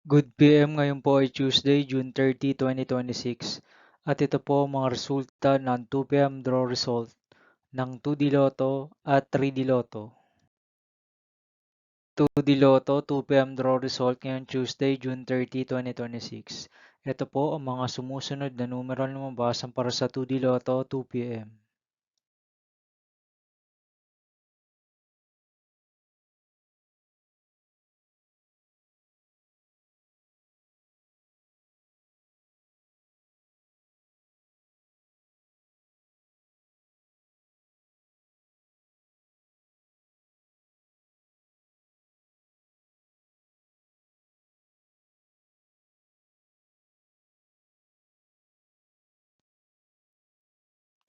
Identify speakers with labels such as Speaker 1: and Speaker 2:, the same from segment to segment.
Speaker 1: Good PM, ngayon po ay Tuesday, June 30, 2026. At ito po ang mga resulta ng 2 PM draw result ng 2D Lotto at 3D Lotto. 2D Lotto 2 PM draw result ngayong Tuesday, June 30, 2026. Ito po ang mga sumusunod na numero na lumabasan para sa 2D Lotto 2 PM.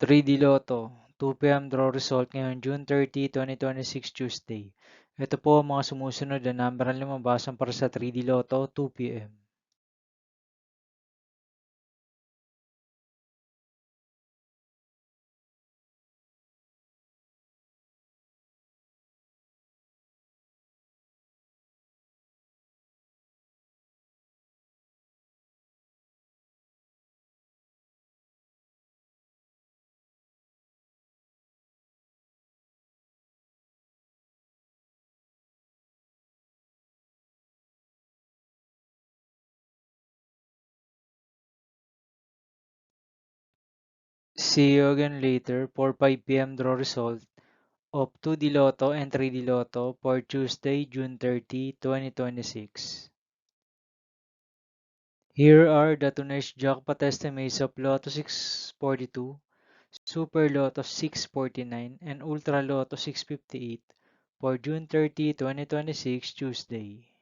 Speaker 1: 3D Lotto 2 PM draw result ngayong June 30, 2026 Tuesday. Ito po ang mga sumusunod na number na lumabasan para sa 3D Lotto 2 PM. See you again later for 5 PM draw result of 2D Lotto and 3D Lotto for Tuesday, June 30, 2026. Here are the tonight's jackpot estimates of Lotto 642, Super Lotto 649, and Ultra Lotto 658 for June 30, 2026 Tuesday.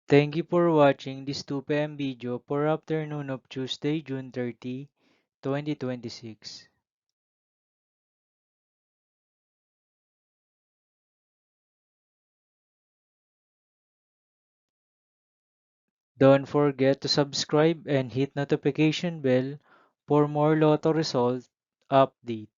Speaker 1: Thank you for watching this 2 PM video for afternoon of Tuesday, June 30, 2026. Don't forget to subscribe and hit notification bell for more Lotto result update.